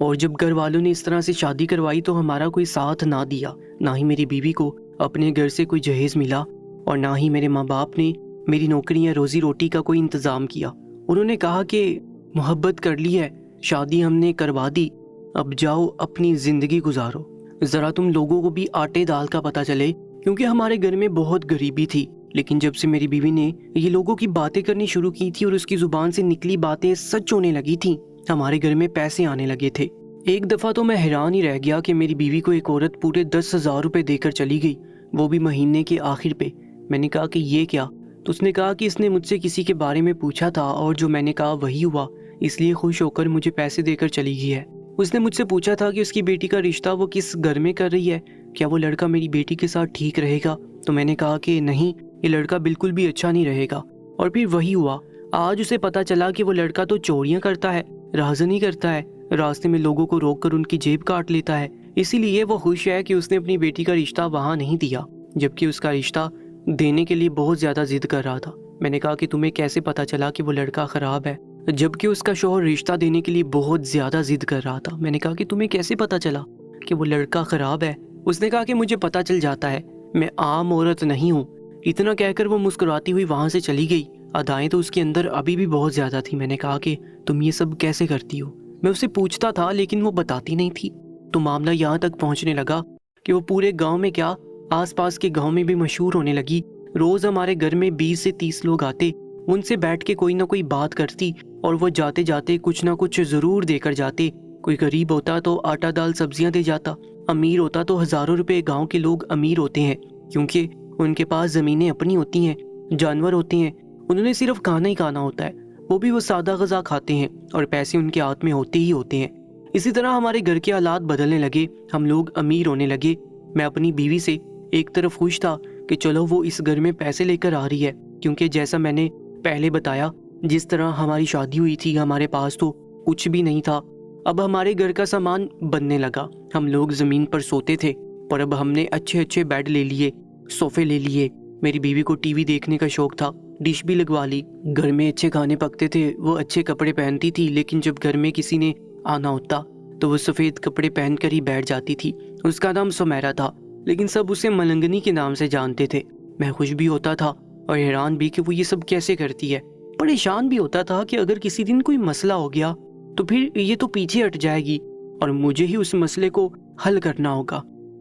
اور جب گھر والوں نے اس طرح سے شادی کروائی تو ہمارا کوئی ساتھ نہ دیا، نہ ہی میری بیوی کو اپنے گھر سے کوئی جہیز ملا، اور نہ ہی میرے ماں باپ نے میری نوکری یا روزی روٹی کا کوئی انتظام کیا۔ انہوں نے کہا کہ محبت کر لی ہے، شادی ہم نے کروا دی، اب جاؤ اپنی زندگی گزارو، ذرا تم لوگوں کو بھی آٹے دال کا پتہ چلے، کیونکہ ہمارے گھر میں بہت غریبی تھی۔ لیکن جب سے میری بیوی نے یہ لوگوں کی باتیں کرنی شروع کی تھی اور اس کی زبان سے نکلی باتیں سچ ہونے لگی تھیں، ہمارے گھر میں پیسے آنے لگے تھے۔ ایک دفعہ تو میں حیران ہی رہ گیا کہ میری بیوی کو ایک عورت پورے 10,000 روپے دے کر چلی گئی، وہ بھی مہینے کے آخر پہ۔ میں نے کہا کہ یہ کیا؟ تو اس نے کہا کہ اس نے مجھ سے کسی کے بارے میں پوچھا تھا اور جو میں نے کہا وہی ہوا، اس لیے خوش ہو کر مجھے پیسے دے کر چلی گئی ہے۔ اس نے مجھ سے پوچھا تھا کہ اس کی بیٹی کا رشتہ وہ کس گھر میں کر رہی ہے، کیا وہ لڑکا میری بیٹی کے ساتھ ٹھیک رہے گا؟ تو میں نے کہا کہ نہیں، یہ لڑکا بالکل بھی اچھا نہیں رہے گا۔ اور پھر وہی ہوا، آج اسے پتا چلا کہ وہ لڑکا تو چوریاں کرتا ہے، رازنی کرتا ہے، راستے میں لوگوں کو روک کر ان کی جیب کاٹ لیتا ہے۔ اسی لیے وہ خوش ہے کہ اس نے اپنی بیٹی کا رشتہ وہاں نہیں دیا، جبکہ اس کا رشتہ دینے کے لیے بہت زیادہ ضد کر رہا تھا۔ میں نے کہا کہ تمہیں کیسے پتا چلا کہ وہ لڑکا خراب ہے، جبکہ اس کا شوہر رشتہ دینے کے لیے بہت زیادہ ضد کر رہا تھا؟ میں نے کہا کہ تمہیں کیسے پتا چلا کہ وہ لڑکا خراب ہے؟ اس نے کہا کہ مجھے پتا چل جاتا ہے، میں عام عورت نہیں ہوں۔ اتنا کہہ کر وہ مسکراتی ہوئی وہاں سے چلی گئی۔ ادائیں تو اس کے اندر ابھی بھی بہت زیادہ تھی۔ میں نے کہا کہ تم یہ سب کیسے کرتی ہو؟ میں اسے پوچھتا تھا لیکن وہ بتاتی نہیں تھی۔ تو معاملہ یہاں تک پہنچنے لگا کہ وہ پورے گاؤں میں کیا، آس پاس کے گاؤں میں بھی مشہور ہونے لگی۔ روز ہمارے گھر میں 20 سے 30 لوگ آتے، ان سے بیٹھ کے کوئی نہ کوئی بات کرتی، اور وہ جاتے جاتے کچھ نہ کچھ ضرور دے کر جاتے۔ کوئی غریب ہوتا تو آٹا دال سبزیاں دے جاتا، امیر ہوتا تو ہزاروں روپے۔ گاؤں کے لوگ امیر ہوتے ہیں کیونکہ ان کے پاس زمینیں اپنی ہوتی ہیں، جانور ہوتے ہیں، انہوں نے صرف کھانا ہی کھانا ہوتا ہے، وہ بھی وہ سادہ غذا کھاتے ہیں، اور پیسے ان کے ہاتھ میں ہوتے ہی ہوتے ہیں۔ اسی طرح ہمارے گھر کے حالات بدلنے لگے، ہم لوگ امیر ہونے لگے۔ میں اپنی بیوی سے ایک طرف خوش تھا کہ چلو وہ اس گھر میں پیسے لے کر آ رہی ہے، کیونکہ جیسا میں نے پہلے بتایا، جس طرح ہماری شادی ہوئی تھی ہمارے پاس تو کچھ بھی نہیں تھا۔ اب ہمارے گھر کا سامان بننے لگا، ہم لوگ زمین پر سوتے تھے، اور اب ہم نے اچھے اچھے بیڈ لے لیے، صوفے لے لیے۔ میری بیوی کو ٹی وی دیکھنے کا شوق تھا، ڈش بھی لگوا لی، گھر میں اچھے کھانے پکتے تھے، وہ اچھے کپڑے پہنتی تھی، لیکن جب گھر میں کسی نے آنا ہوتا تو وہ سفید کپڑے پہن کر ہی بیٹھ جاتی تھی۔ اس کا نام سمیرا تھا، لیکن سب اسے ملنگنی کے نام سے جانتے تھے۔ میں خوش بھی ہوتا تھا اور حیران بھی کہ وہ یہ سب کیسے کرتی ہے، پریشان بھی ہوتا تھا کہ اگر کسی دن کوئی مسئلہ ہو گیا تو پھر یہ تو پیچھے ہٹ جائے گی اور مجھے ہی اس مسئلے کو حل کرنا ہوگا۔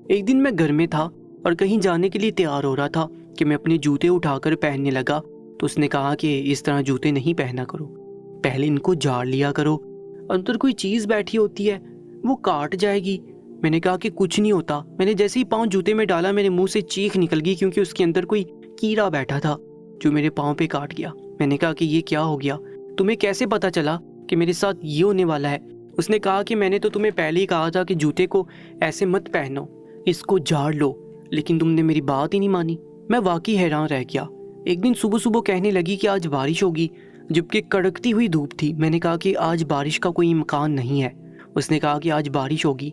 ایک دن میں گھر میں تھا اور کہیں جانے کے لیے تیار ہو رہا تھا کہ میں اپنے جوتے اٹھا کر پہننے لگا، تو اس نے کہا کہ اس طرح جوتے نہیں پہنا کرو، پہلے ان کو جاڑ لیا کرو، اندر کوئی چیز بیٹھی ہوتی ہے وہ کاٹ جائے گی۔ میں نے کہا کہ کچھ نہیں ہوتا۔ میں نے جیسے ہی پاؤں جوتے میں ڈالا میرے منہ سے چیخ نکل گئی، کیونکہ اس کے اندر کوئی کیڑا بیٹھا تھا جو میرے پاؤں پہ کاٹ گیا۔ میں نے کہا کہ یہ کیا ہو گیا، تمہیں کیسے پتا چلا کہ میرے ساتھ یہ ہونے والا ہے؟ اس نے کہا کہ میں نے تو تمہیں پہلے ہی کہا تھا کہ جوتے کو ایسے مت پہنو، اس کو جاڑ لو، لیکن تم نے میری بات ہی نہیں مانی۔ میں واقعی حیران رہ گیا۔ ایک دن صبح صبح کہنے لگی کہ آج بارش ہوگی، جبکہ کڑکتی ہوئی دھوپ تھی۔ میں نے کہا کہ آج بارش کا کوئی امکان نہیں ہے۔ اس نے کہا کہ آج بارش ہوگی،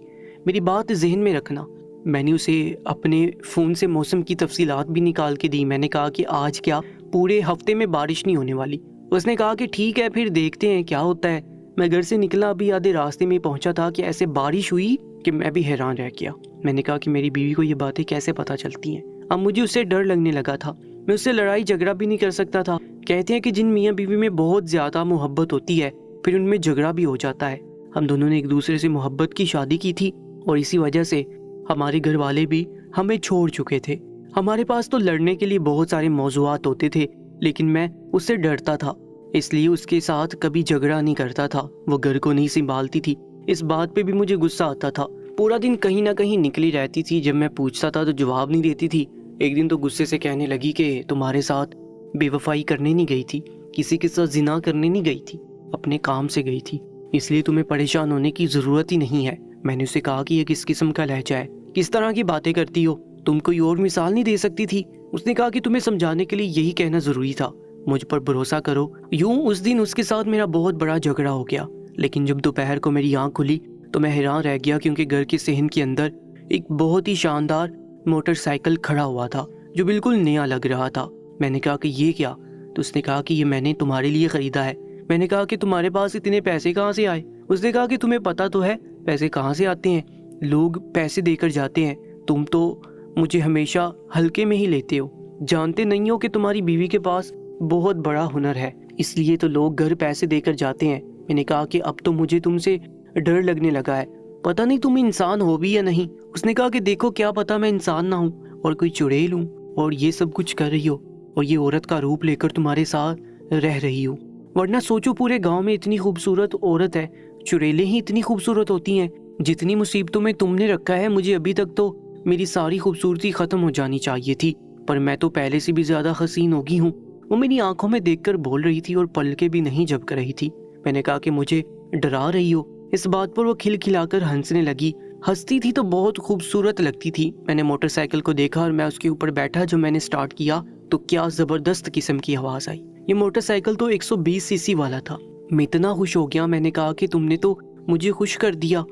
میری بات ذہن میں رکھنا۔ میں نے اسے اپنے فون سے موسم کی تفصیلات بھی نکال کے دی۔ میں نے کہا کہ آج کیا، پورے ہفتے میں بارش نہیں ہونے والی۔ اس نے کہا کہ ٹھیک ہے، پھر دیکھتے ہیں کیا ہوتا ہے۔ میں گھر سے نکلا، ابھی آدھے راستے میں پہنچا تھا کہ ایسے بارش ہوئی کہ میں بھی حیران رہ گیا۔ میں نے کہا کہ میری بیوی کو یہ باتیں کیسے پتہ چلتی ہیں؟ اب مجھے اس سے ڈر لگنے لگا تھا، میں اس سے لڑائی جھگڑا بھی نہیں کر سکتا تھا۔ کہتے ہیں کہ جن میاں بیوی میں بہت زیادہ محبت ہوتی ہے پھر ان میں جھگڑا بھی ہو جاتا ہے۔ ہم دونوں نے ایک دوسرے سے محبت کی شادی کی تھی، اور اسی وجہ سے ہمارے گھر والے بھی ہمیں چھوڑ چکے تھے۔ ہمارے پاس تو لڑنے کے لیے بہت سارے موضوعات ہوتے تھے، لیکن میں اس سے ڈرتا تھا، اس لیے اس کے ساتھ کبھی جھگڑا نہیں کرتا تھا۔ وہ گھر کو نہیں سنبھالتی تھی، اس بات پہ بھی مجھے غصہ آتا تھا۔ پورا دن کہیں نہ کہیں نکلی رہتی تھی، جب میں پوچھتا تھا تو جواب نہیں دیتی تھی۔ ایک دن تو غصے سے کہنے لگی کہ تمہارے ساتھ بے وفائی کرنے نہیں گئی تھی، کسی کے ساتھ زنا کرنے نہیں گئی تھی، اپنے کام سے گئی تھی، اس لیے تمہیں پریشان ہونے کی ضرورت ہی نہیں ہے۔ میں نے اسے کہا کہ یہ کس قسم کا لہجہ ہے، کس طرح کی باتیں کرتی ہو، تم کوئی اور مثال نہیں دے سکتی تھی؟ اس نے کہا کہ تمہیں سمجھانے کے لیے یہی کہنا ضروری تھا، مجھ پر بھروسہ کرو۔ یوں اس دن اس کے ساتھ میرا بہت بڑا جھگڑا ہو گیا، لیکن جب دوپہر کو میری آنکھ کھلی تو میں حیران رہ گیا، کیونکہ گھر کے صحن کے اندر ایک بہت ہی شاندار موٹر سائیکل کھڑا ہوا تھا جو بالکل نیا لگ رہا تھا۔ میں نے کہا کہ یہ کیا؟ تو اس نے کہا کہ یہ میں نے تمہارے لیے خریدا ہے۔ میں نے کہا کہ تمہارے پاس اتنے پیسے کہاں سے آئے؟ اس نے کہا کہ تمہیں پتا تو ہے پیسے کہاں سے آتے ہیں؟ لوگ پیسے دے کر جاتے ہیں، تم تو مجھے ہمیشہ ہلکے میں ہی لیتے ہو، جانتے نہیں ہو کہ تمہاری بیوی کے پاس بہت بڑا ہنر ہے، اس لیے تو لوگ گھر پیسے دے کر جاتے ہیں۔ میں نے کہا کہ اب تو مجھے تم سے ڈر لگنے لگا ہے، پتہ نہیں تم انسان ہو بھی یا نہیں۔ اس نے کہا کہ دیکھو کیا پتا میں انسان نہ ہوں اور کوئی چڑیل ہوں اور یہ سب کچھ کر رہی ہو اور یہ عورت کا روپ لے کر تمہارے ساتھ رہ رہی ہوں، ورنہ سوچو پورے گاؤں میں اتنی خوبصورت عورت ہے، چڑیلیں ہی اتنی خوبصورت ہوتی ہیں، جتنی مصیبتوں میں تم نے رکھا ہے مجھے ابھی تک تو میری ساری خوبصورتی ختم ہو جانی چاہیے تھی، پر میں تو پہلے سے بھی زیادہ حسین ہو گئی ہوں۔ وہ میری آنکھوں میں دیکھ کر بول رہی تھی اور پلکیں بھی نہیں جھپک رہی تھی۔ میں نے کہا کہ مجھے ڈرا رہی ہو؟ اس بات پر وہ کھلکھلا کر ہنسنے لگی، ہنستی تھی تو بہت خوبصورت لگتی تھی۔ میں نے موٹر سائیکل کو دیکھا اور میں اس کے اوپر بیٹھا، جب میں نے سٹارٹ کیا تو کیا زبردست قسم کی آواز آئی۔ یہ موٹر سائیکل تو 120 سی سی والا تھا۔ میں اتنا خوش ہو گیا، میں نے کہا کہ تم نے تو مجھے خوش کر دیا۔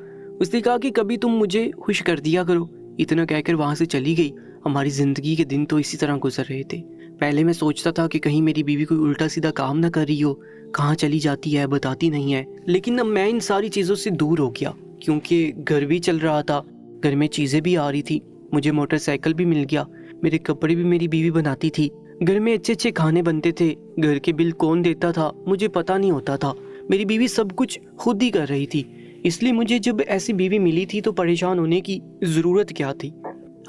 اس نے کہا کہ کبھی تم مجھے خوش کر دیا کرو۔ اتنا کہہ کر وہاں سے چلی گئی۔ ہماری زندگی کے دن تو اسی طرح گزر رہے تھے۔ پہلے میں سوچتا تھا کہ کہیں میری بیوی کوئی الٹا سیدھا کام نہ کر رہی ہو، کہاں چلی جاتی ہے بتاتی نہیں ہے، لیکن اب میں ان ساری چیزوں سے دور ہو گیا، کیونکہ گھر بھی چل رہا تھا، گھر میں چیزیں بھی آ رہی تھی، مجھے موٹر سائیکل بھی مل گیا، میرے کپڑے بھی میری بیوی بناتی تھی، گھر میں اچھے اچھے کھانے بنتے تھے، گھر کے بل کون دیتا تھا مجھے پتہ نہیں ہوتا تھا، میری بیوی سب کچھ خود ہی کر رہی تھی۔ اس لیے مجھے جب ایسی بیوی ملی تھی تو پریشان ہونے کی ضرورت کیا تھی؟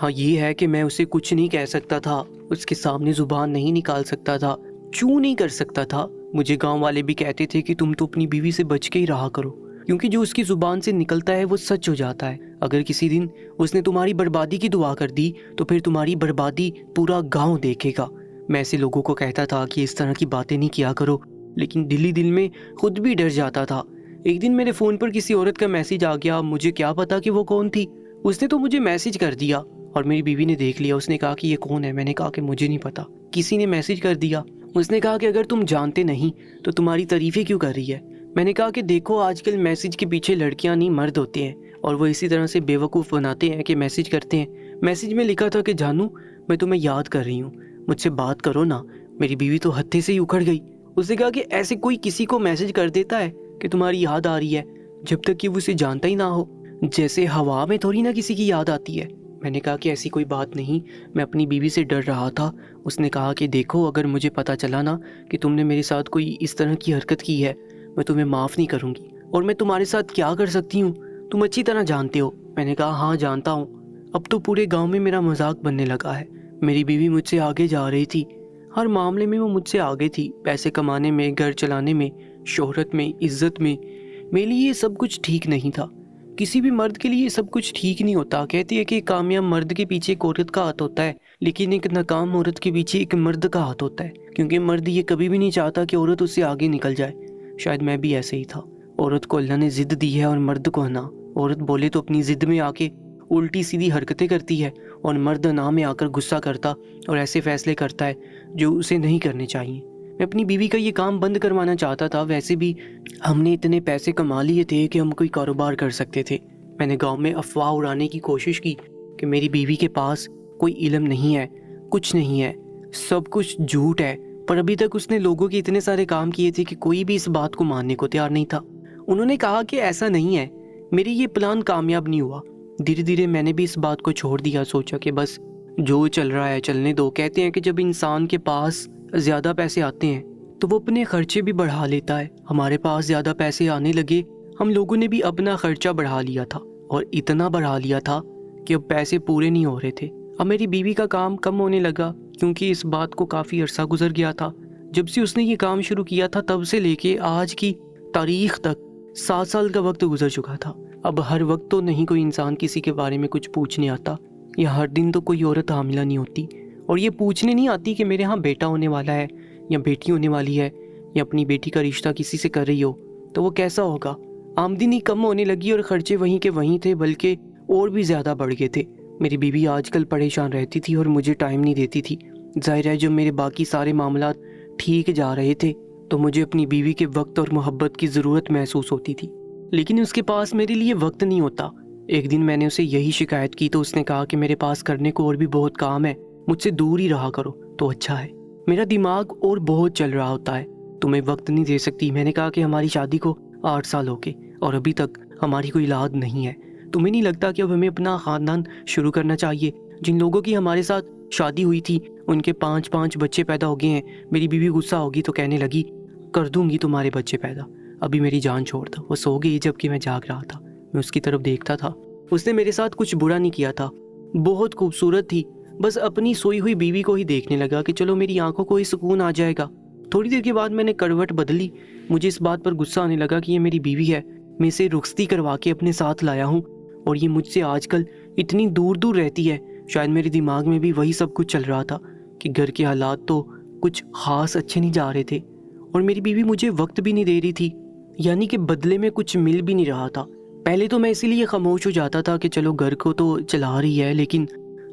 ہاں یہ ہے کہ میں اسے کچھ نہیں کہہ سکتا تھا، اس کے سامنے زبان نہیں نکال سکتا تھا، چوں نہیں کر سکتا تھا۔ مجھے گاؤں والے بھی کہتے تھے کہ تم تو اپنی بیوی سے بچ کے ہی رہا کرو، کیونکہ جو اس کی زبان سے نکلتا ہے وہ سچ ہو جاتا ہے۔ اگر کسی دن اس نے تمہاری بربادی کی دعا کر دی تو پھر تمہاری بربادی پورا گاؤں دیکھے گا۔ میں ایسے لوگوں کو کہتا تھا کہ اس طرح کی باتیں نہیں کیا کرو، لیکن دل ہی دل میں خود بھی ڈر جاتا تھا۔ ایک دن میرے فون پر کسی عورت کا میسج آ گیا، مجھے کیا پتا کہ وہ کون تھی، اس نے تو مجھے میسج کر دیا اور میری بیوی نے دیکھ لیا۔ اس نے کہا کہ یہ کون ہے؟ میں نے کہا کہ مجھے نہیں پتا، کسی نے میسج کر دیا۔ اس نے کہا کہ اگر تم جانتے نہیں تو تمہاری تعریفیں کیوں کر رہی ہے؟ میں نے کہا کہ دیکھو آج کل میسج کے پیچھے لڑکیاں نہیں مرد ہوتے ہیں، اور وہ اسی طرح سے بے وقوف بناتے ہیں کہ میسج کرتے ہیں۔ میسج میں لکھا تھا کہ جانو میں تمہیں یاد کر رہی ہوں، مجھ سے بات کرو نا۔ میری بیوی تو ہتھے سے ہی اکھڑ گئی۔ اس نے کہا کہ ایسے کوئی کسی کو میسج کر دیتا ہے کہ تمہاری یاد آ رہی ہے جب تک کہ وہ اسے جانتا ہی نہ ہو، جیسے ہوا میں تھوڑی نہ کسی کی یاد آتی ہے۔ میں نے کہا کہ ایسی کوئی بات نہیں، میں اپنی بیوی سے ڈر رہا تھا۔ اس نے کہا کہ دیکھو اگر مجھے پتا چلا نا کہ تم نے میرے ساتھ کوئی اس طرح کی حرکت کی ہے، میں تمہیں معاف نہیں کروں گی، اور میں تمہارے ساتھ کیا کر سکتی ہوں تم اچھی طرح جانتے ہو۔ میں نے کہا ہاں جانتا ہوں، اب تو پورے گاؤں میں میرا مذاق بننے لگا ہے۔ میری بیوی مجھ سے آگے جا رہی تھی، ہر معاملے میں وہ مجھ سے آگے تھی، پیسے کمانے میں، گھر چلانے میں، شہرت میں، عزت میں۔ میرے لیے یہ سب کچھ ٹھیک نہیں تھا۔ کسی بھی مرد کے لیے یہ سب کچھ ٹھیک نہیں ہوتا۔ کہتی ہے کہ ایک کامیاب مرد کے پیچھے ایک عورت کا ہاتھ ہوتا ہے، لیکن ایک ناکام عورت کے پیچھے ایک مرد کا ہاتھ ہوتا ہے، کیونکہ مرد یہ کبھی بھی نہیں چاہتا کہ عورت اس سے آگے نکل جائے۔ شاید میں بھی ایسے ہی تھا۔ عورت کو اللہ نے ضد دی ہے اور مرد کو انا۔ عورت بولے تو اپنی ضد میں آ کے الٹی سیدھی حرکتیں کرتی ہے، اور مرد انا میں آ کر غصہ کرتا اور ایسے فیصلے کرتا ہے جو اسے نہیں کرنے چاہیے۔ میں اپنی بیوی کا یہ کام بند کروانا چاہتا تھا، ویسے بھی ہم نے اتنے پیسے کما لیے تھے کہ ہم کوئی کاروبار کر سکتے تھے۔ میں نے گاؤں میں افواہ اڑانے کی کوشش کی کہ میری بیوی کے پاس کوئی علم نہیں ہے، کچھ نہیں ہے، سب کچھ جھوٹ ہے، پر ابھی تک اس نے لوگوں کے اتنے سارے کام کیے تھے کہ کوئی بھی اس بات کو ماننے کو تیار نہیں تھا۔ انہوں نے کہا کہ ایسا نہیں ہے، میری یہ پلان کامیاب نہیں ہوا۔ دھیرے دھیرے میں نے بھی اس بات کو چھوڑ دیا، سوچا کہ بس جو چل رہا ہے چلنے دو۔ کہتے ہیں کہ جب انسان کے پاس زیادہ پیسے آتے ہیں تو وہ اپنے خرچے بھی بڑھا لیتا ہے۔ ہمارے پاس زیادہ پیسے آنے لگے، ہم لوگوں نے بھی اپنا خرچہ بڑھا لیا تھا، اور اتنا بڑھا لیا تھا کہ اب پیسے پورے نہیں ہو رہے تھے۔ اب میری بیوی کا کام کم ہونے لگا، کیونکہ اس بات کو کافی عرصہ گزر گیا تھا۔ جب سے اس نے یہ کام شروع کیا تھا تب سے لے کے آج کی تاریخ تک 7 سال کا وقت گزر چکا تھا۔ اب ہر وقت تو نہیں کوئی انسان کسی کے بارے میں کچھ پوچھنے آتا، یا ہر دن تو کوئی عورت حاملہ نہیں ہوتی اور یہ پوچھنے نہیں آتی کہ میرے ہاں بیٹا ہونے والا ہے یا بیٹی ہونے والی ہے، یا اپنی بیٹی کا رشتہ کسی سے کر رہی ہو تو وہ کیسا ہوگا۔ آمدنی کم ہونے لگی اور خرچے وہیں کے وہیں تھے، بلکہ اور بھی زیادہ بڑھ گئے تھے۔ میری بیوی آج کل پریشان رہتی تھی اور مجھے ٹائم نہیں دیتی تھی۔ ظاہر ہے جب میرے باقی سارے معاملات ٹھیک جا رہے تھے تو مجھے اپنی بیوی کے وقت اور محبت کی ضرورت محسوس ہوتی تھی، لیکن اس کے پاس میرے لیے وقت نہیں ہوتا۔ ایک دن میں نے اسے یہی شکایت کی تو اس نے کہا کہ میرے پاس کرنے کو اور بھی بہت کام ہے، مجھ سے دور ہی رہا کرو تو اچھا ہے۔ میرا دماغ اور بہت چل رہا ہوتا ہے، تمہیں وقت نہیں دے سکتی۔ میں نے کہا کہ ہماری شادی کو 8 سال ہو گئے اور ابھی تک ہماری کوئی اولاد نہیں ہے. تمہیں نہیں لگتا کہ اب ہمیں اپنا خاندان شروع کرنا چاہیے؟ جن لوگوں کی ہمارے ساتھ شادی ہوئی تھی ان کے 5 بچے پیدا ہو گئے ہیں. میری بیوی غصہ ہوگی تو کہنے لگی کر دوں گی تمہارے بچے پیدا. ابھی میری جان چھوڑ دو. وہ سو گئی جب کہ میں جاگ رہا تھا. میں اس کی طرف دیکھتا تھا. اس نے میرے ساتھ کچھ برا نہیں کیا تھا. بہت خوبصورت تھی. بس اپنی سوئی ہوئی بیوی کو ہی دیکھنے لگا کہ چلو میری آنکھوں کو ہی سکون آ جائے گا. تھوڑی دیر کے بعد میں نے کروٹ بدلی. مجھے اس بات پر غصہ آنے لگا کہ یہ میری بیوی ہے. میں اسے رخصتی کروا کے اپنے ساتھ لایا ہوں اور یہ مجھ سے آج کل اتنی دور دور رہتی ہے. شاید میرے دماغ میں بھی وہی سب کچھ چل رہا تھا کہ گھر کے حالات تو کچھ خاص اچھے نہیں جا رہے تھے اور میری بیوی مجھے وقت بھی نہیں دے رہی تھی. یعنی کہ بدلے میں کچھ مل بھی نہیں رہا تھا. پہلے تو میں اسی لیے خاموش ہو جاتا تھا کہ چلو گھر کو تو چلا رہی ہے, لیکن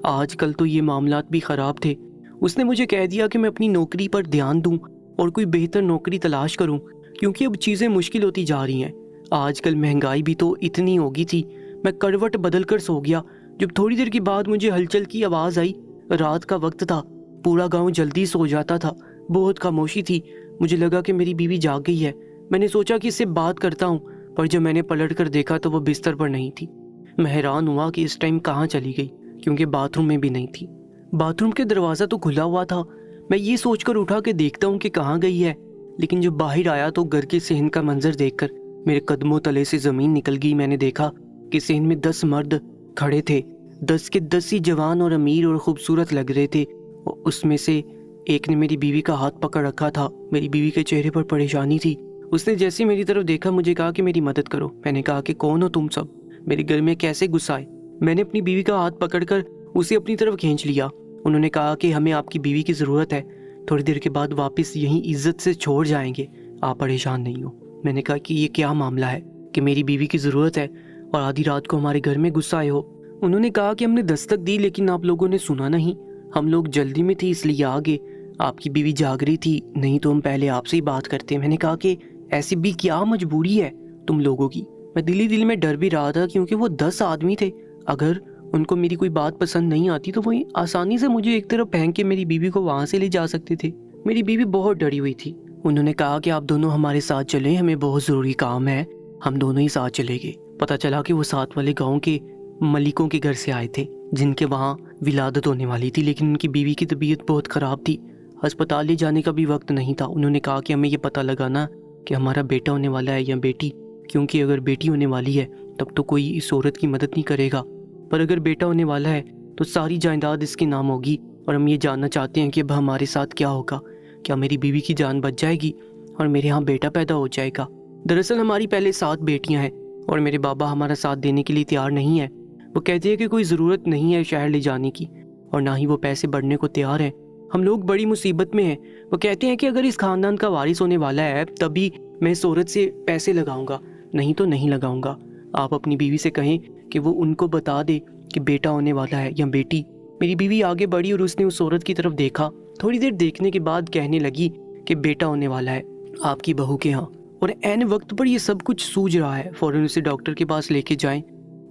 آج کل تو یہ معاملات بھی خراب تھے. اس نے مجھے کہہ دیا کہ میں اپنی نوکری پر دھیان دوں اور کوئی بہتر نوکری تلاش کروں کیونکہ اب چیزیں مشکل ہوتی جا رہی ہیں. آج کل مہنگائی بھی تو اتنی ہوگی تھی. میں کروٹ بدل کر سو گیا. جب تھوڑی دیر کے بعد مجھے ہلچل کی آواز آئی. رات کا وقت تھا. پورا گاؤں جلدی سو جاتا تھا. بہت خاموشی تھی. مجھے لگا کہ میری بیوی جاگ گئی ہے. میں نے سوچا کہ اس سے بات کرتا ہوں, پر جب میں نے پلٹ کر دیکھا تو وہ بستر پر نہیں تھی. میں حیران ہوا کہ اس ٹائم کہاں چلی گئی, کیونکہ باتھ روم میں بھی نہیں تھی. باتھ روم کے دروازہ تو کھلا ہوا تھا. میں یہ سوچ کر اٹھا کہ دیکھتا ہوں کہ کہاں گئی ہے, لیکن جب باہر آیا تو گھر کے صحن کا منظر دیکھ کر میرے قدموں تلے سے زمین نکل گئی. میں نے دیکھا کہ صحن میں 10 مرد کھڑے تھے. 10 کے 10 ہی جوان اور امیر اور خوبصورت لگ رہے تھے. اس میں سے ایک نے میری بیوی کا ہاتھ پکڑ رکھا تھا. میری بیوی کے چہرے پر پریشانی تھی. اس نے جیسے میری طرف دیکھا مجھے کہا کہ میری مدد کرو. میں نے کہا کہ کون ہو تم سب, میرے گھر میں کیسے گھس آئے؟ میں نے اپنی بیوی کا ہاتھ پکڑ کر اسے اپنی طرف کھینچ لیا. انہوں نے کہا کہ ہمیں آپ کی بیوی کی ضرورت ہے. تھوڑی دیر کے بعد واپس یہیں عزت سے چھوڑ جائیں گے, آپ پریشان نہیں ہو. میں نے کہا کہ یہ کیا معاملہ ہے کہ میری بیوی کی ضرورت ہے اور آدھی رات کو ہمارے گھر میں گھس آئے ہو؟ انہوں نے کہا کہ ہم نے دستک دی لیکن آپ لوگوں نے سنا نہیں. ہم لوگ جلدی میں تھی اس لیے آگے. آپ کی بیوی جاگ رہی تھی, نہیں تو ہم پہلے آپ سے ہی بات کرتے. میں نے کہا کہ ایسی بھی کیا مجبوری ہے تم لوگوں کی؟ میں دل میں ڈر بھی رہا تھا کیونکہ وہ 10 آدمی تھے. اگر ان کو میری کوئی بات پسند نہیں آتی تو وہ آسانی سے مجھے ایک طرف پھینک کے میری بیوی کو وہاں سے لے جا سکتے تھے. میری بیوی بہت ڈری ہوئی تھی. انہوں نے کہا کہ آپ دونوں ہمارے ساتھ چلیں, ہمیں بہت ضروری کام ہے. ہم دونوں ہی ساتھ چلے گئے. پتہ چلا کہ وہ ساتھ والے گاؤں کے ملکوں کے گھر سے آئے تھے جن کے وہاں ولادت ہونے والی تھی, لیکن ان کی بیوی کی طبیعت بہت خراب تھی. ہسپتال لے جانے کا بھی وقت نہیں تھا. انہوں نے کہا کہ ہمیں یہ پتہ لگانا کہ ہمارا بیٹا ہونے والا ہے یا بیٹی, کیونکہ اگر بیٹی ہونے والی ہے تب تو کوئی اس عورت کی مدد نہیں کرے گا, پر اگر بیٹا ہونے والا ہے تو ساری جائیداد اس کے نام ہوگی. اور ہم یہ جاننا چاہتے ہیں کہ اب ہمارے ساتھ کیا ہوگا. کیا میری بیوی کی جان بچ جائے گی اور میرے ہاں بیٹا پیدا ہو جائے گا؟ دراصل ہماری پہلے 7 بیٹیاں ہیں اور میرے بابا ہمارا ساتھ دینے کے لیے تیار نہیں ہے. وہ کہتے ہیں کہ کوئی ضرورت نہیں ہے شہر لے جانے کی اور نہ ہی وہ پیسے بڑھنے کو تیار ہیں. ہم لوگ بڑی مصیبت میں ہیں. وہ کہتے ہیں کہ اگر اس خاندان کا وارث ہونے والا ہے تبھی میں اس عورت سے پیسے لگاؤں گا, نہیں تو نہیں لگاؤں گا. آپ اپنی بیوی سے کہیں کہ وہ ان کو بتا دے کہ بیٹا ہونے والا ہے یا بیٹی. میری بیوی آگے بڑھی اور اس نے اس عورت کی طرف دیکھا. تھوڑی دیر دیکھنے کے بعد کہنے لگی کہ بیٹا ہونے والا ہے آپ کی بہو کے ہاں, اور عین وقت پر یہ سب کچھ سوج رہا ہے. فوراً اسے ڈاکٹر کے پاس لے کے جائیں.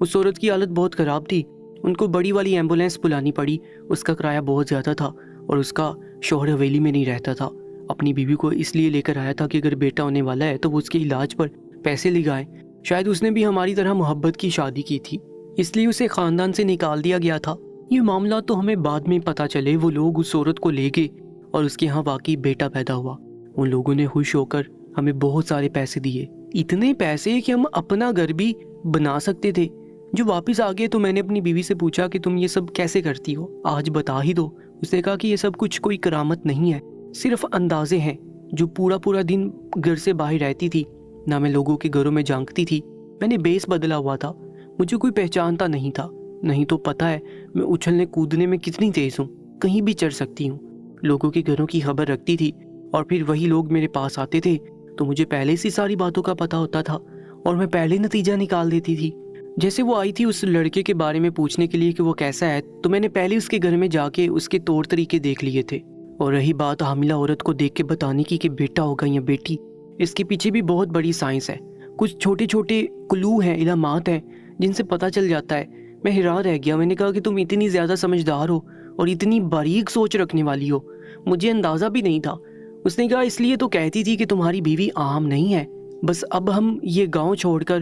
اس عورت کی حالت بہت خراب تھی. ان کو بڑی والی ایمبولینس بلانی پڑی. اس کا کرایہ بہت زیادہ تھا اور اس کا شوہر حویلی میں نہیں رہتا تھا. اپنی بیوی کو اس لیے لے کر آیا تھا کہ اگر بیٹا ہونے والا ہے تو وہ اس کے علاج پر پیسے لگائیں. شاید اس نے بھی ہماری طرح محبت کی شادی کی تھی, اس لیے اسے خاندان سے نکال دیا گیا تھا. یہ معاملات تو ہمیں بعد میں پتہ چلے. وہ لوگ اس عورت کو لے گئے اور اس کے ہاں واقعی بیٹا پیدا ہوا. ان لوگوں نے خوش ہو کر ہمیں بہت سارے پیسے دیے, اتنے پیسے کہ ہم اپنا گھر بھی بنا سکتے تھے. جو واپس آ گئے تو میں نے اپنی بیوی سے پوچھا کہ تم یہ سب کیسے کرتی ہو, آج بتا ہی دو. اس نے کہا کہ یہ سب کچھ کوئی کرامت نہیں ہے, صرف اندازے ہیں. جو پورا دن گھر سے باہر رہتی تھی, نہ میں لوگوں کے گھروں میں جھانکتی تھی. میں نے بیس بدلا ہوا تھا, مجھے کوئی پہچانتا نہیں تھا. نہیں تو پتہ ہے میں اچھلنے کودنے میں کتنی تیز ہوں, کہیں بھی چڑھ سکتی ہوں. لوگوں کے گھروں کی خبر رکھتی تھی اور پھر وہی لوگ میرے پاس آتے تھے تو مجھے پہلے سے ساری باتوں کا پتہ ہوتا تھا اور میں پہلے نتیجہ نکال دیتی تھی. جیسے وہ آئی تھی اس لڑکے کے بارے میں پوچھنے کے لیے کہ وہ کیسا ہے, تو میں نے پہلے اس کے گھر میں جا کے اس کے طور طریقے دیکھ لیے تھے. اور رہی بات حاملہ عورت کو دیکھ کے بتانے کی کہ بیٹا ہوگا یا بیٹی, اس کے پیچھے بھی بہت بڑی سائنس ہے. کچھ چھوٹے چھوٹے کلو ہیں, علامات ہیں جن سے پتہ چل جاتا ہے. میں حیران رہ گیا. میں نے کہا کہ تم اتنی زیادہ سمجھدار ہو اور اتنی باریک سوچ رکھنے والی ہو, مجھے اندازہ بھی نہیں تھا. اس نے کہا اس لیے تو کہتی تھی کہ تمہاری بیوی عام نہیں ہے, بس اب ہم یہ گاؤں چھوڑ کر